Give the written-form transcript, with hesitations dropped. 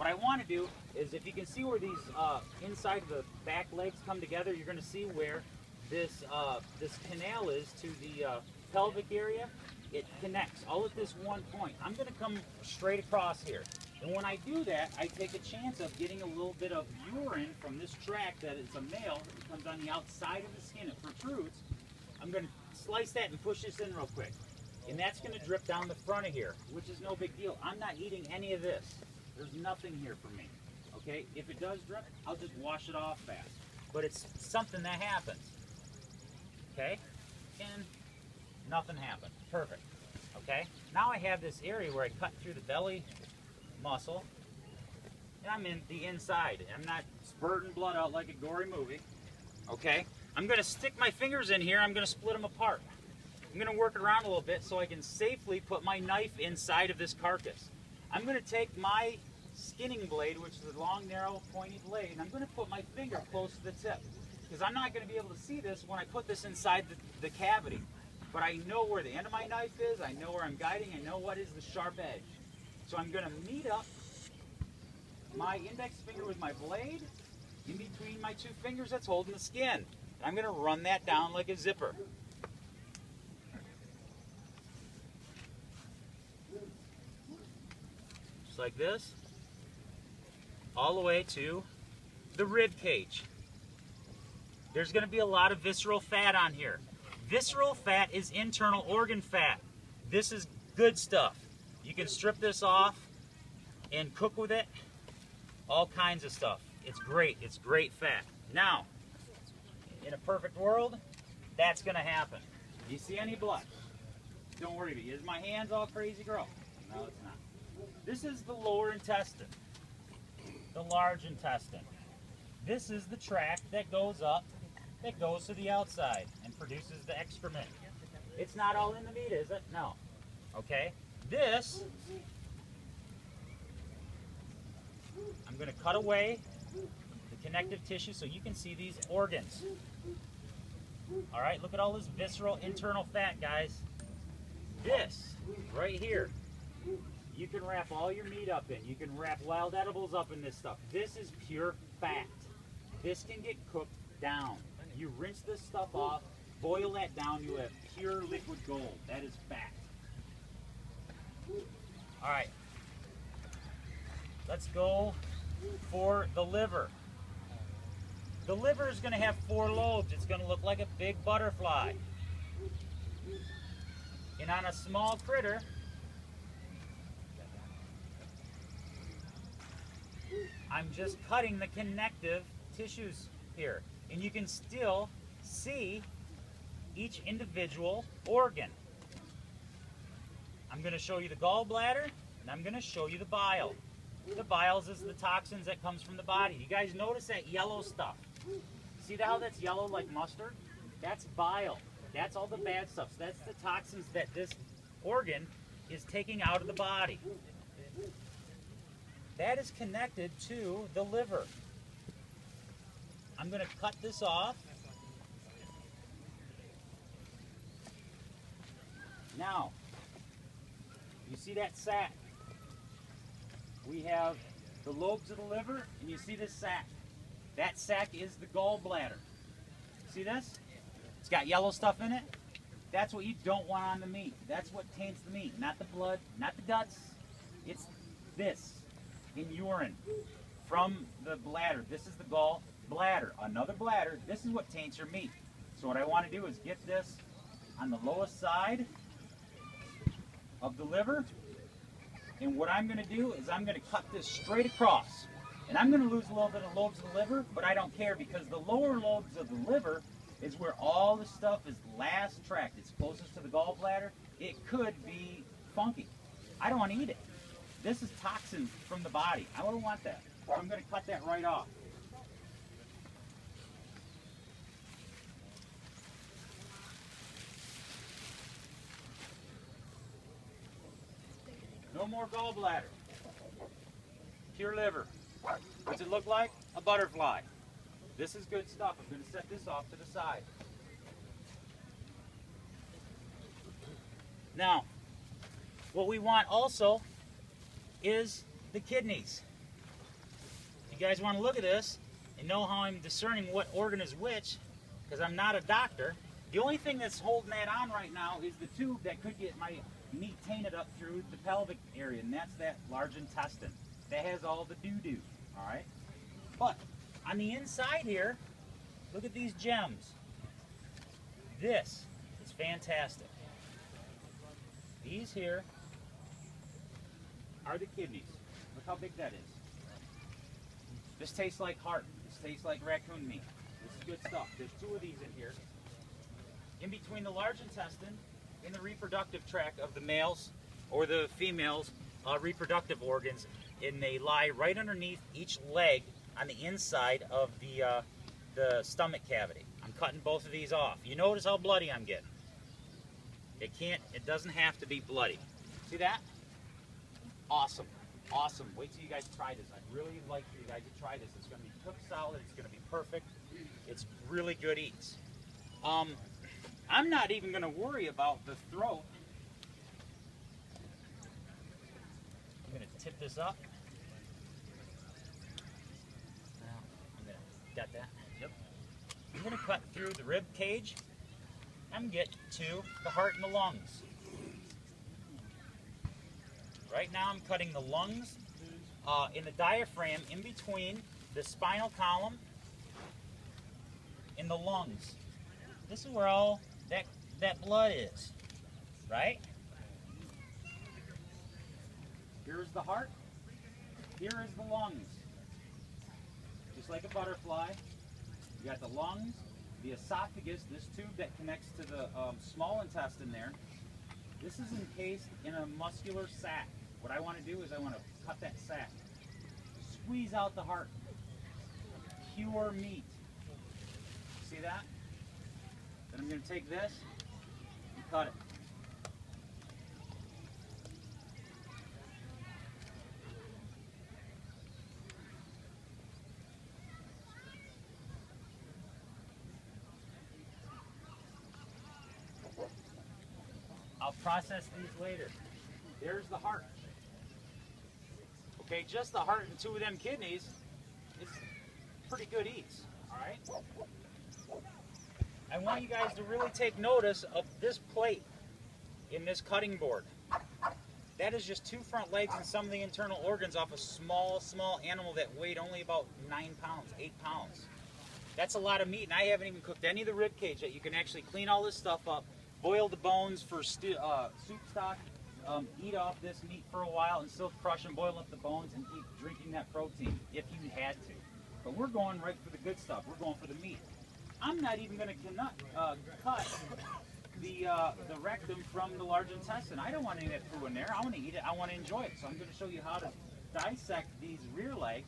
what I want to do is, if you can see where these inside of the back legs come together, you're going to see where this this canal is to the pelvic area. It connects all at this one point. I'm going to come straight across here. And when I do that, I take a chance of getting a little bit of urine from this tract that is a male. It comes on the outside of the skin. It protrudes. I'm going to slice that and push this in real quick. And that's going to drip down the front of here, which is no big deal. I'm not eating any of this. There's nothing here for me. Okay? If it does drip, I'll just wash it off fast. But it's something that happens. Okay? And nothing happened. Perfect. Okay? Now I have this area where I cut through the belly muscle, and I'm in the inside. I'm not spurting blood out like a gory movie. Okay? I'm going to stick my fingers in here. I'm going to split them apart. I'm going to work it around a little bit so I can safely put my knife inside of this carcass. I'm going to take my skinning blade, which is a long, narrow, pointy blade, and I'm going to put my finger close to the tip, because I'm not going to be able to see this when I put this inside the cavity. But I know where the end of my knife is. I know where I'm guiding. I know what is the sharp edge. So I'm going to meet up my index finger with my blade in between my two fingers that's holding the skin. I'm going to run that down like a zipper. Just like this. All the way to the rib cage. There's going to be a lot of visceral fat on here. Visceral fat is internal organ fat. This is good stuff. You can strip this off and cook with it. All kinds of stuff. It's great. It's great fat. Now, in a perfect world, that's going to happen. Do you see any blood? Don't worry about it. Is my hands all crazy gross? No, it's not. This is the lower intestine, the large intestine. This is the tract that goes up, that goes to the outside and produces the excrement. It's not all in the meat, is it? No. Okay? This, I'm going to cut away the connective tissue so you can see these organs. All right, look at all this visceral internal fat, guys. This, right here, you can wrap all your meat up in. You can wrap wild edibles up in this stuff. This is pure fat. This can get cooked down. You rinse this stuff off, boil that down, you have pure liquid gold. That is fat. All right, let's go for the liver. The liver is going to have 4 lobes. It's going to look like a big butterfly. And on a small critter, I'm just cutting the connective tissues here. And you can still see each individual organ. I'm going to show you the gallbladder, and I'm going to show you the bile. The biles is the toxins that comes from the body. You guys notice that yellow stuff? See how that's yellow like mustard? That's bile. That's all the bad stuff. So that's the toxins that this organ is taking out of the body. That is connected to the liver. I'm going to cut this off. Now, you see that sac? We have the lobes of the liver, and you see this sac. That sac is the gallbladder. See this? It's got yellow stuff in it. That's what you don't want on the meat. That's what taints the meat. Not the blood, not the guts. It's this in urine from the bladder. This is the gallbladder. Another bladder. This is what taints your meat. So what I want to do is get this on the lowest side of the liver. And what I'm going to do is I'm going to cut this straight across. And I'm going to lose a little bit of lobes of the liver, but I don't care, because the lower lobes of the liver is where all the stuff is last tracked. It's closest to the gallbladder. It could be funky. I don't want to eat it. This is toxins from the body. I don't want that. So I'm going to cut that right off. No more gallbladder. Pure liver. What's it look like? A butterfly. This is good stuff. I'm going to set this off to the side. Now, what we want also is the kidneys. you guys want to look at this and know how I'm discerning what organ is which, because I'm not a doctor, the only thing that's holding that on right now is the tube that could get my meat tainted up through the pelvic area, and that's that large intestine. That has all the doo-doo, all right? But on the inside here, look at these gems. This is fantastic. These here are the kidneys. Look how big that is. This tastes like heart. This tastes like raccoon meat. This is good stuff. There's 2 of these in here. In between the large intestine and the reproductive tract of the males or the females' reproductive organs, and they lie right underneath each leg on the inside of the stomach cavity. I'm cutting both of these off. You notice how bloody I'm getting. It doesn't have to be bloody. See that? Awesome. Awesome. Wait till you guys try this. I'd really like for you guys to try this. It's going to be cooked solid. It's going to be perfect. It's really good eats. I'm not even going to worry about the throat. I'm going to tip this up. Now, I'm going to get that. Yep. I'm going to cut through the rib cage and get to the heart and the lungs. Right now I'm cutting the lungs in the diaphragm in between the spinal column and the lungs. This is where all that blood is, right? Here's the heart, here is the lungs. Just like a butterfly, you got the lungs, the esophagus, this tube that connects to the small intestine there. This is encased in a muscular sac. What I want to do is I want to cut that sac, squeeze out the heart, pure meat. See that? Then I'm going to take this and cut it. I'll process these later. There's the heart. Okay, just the heart and 2 of them kidneys is pretty good eats, all right? I want you guys to really take notice of this plate in this cutting board. That is just 2 front legs and some of the internal organs off a small animal that weighed only about 9 pounds, 8 pounds. That's a lot of meat, and I haven't even cooked any of the rib cage yet. You can actually clean all this stuff up, boil the bones for soup stock, eat off this meat for a while and still crush and boil up the bones and keep drinking that protein if you had to. But we're going right for the good stuff. We're going for the meat. I'm not even going to cut the rectum from the large intestine. I don't want any of that food in there. I want to eat it. I want to enjoy it. So I'm going to show you how to dissect these rear legs.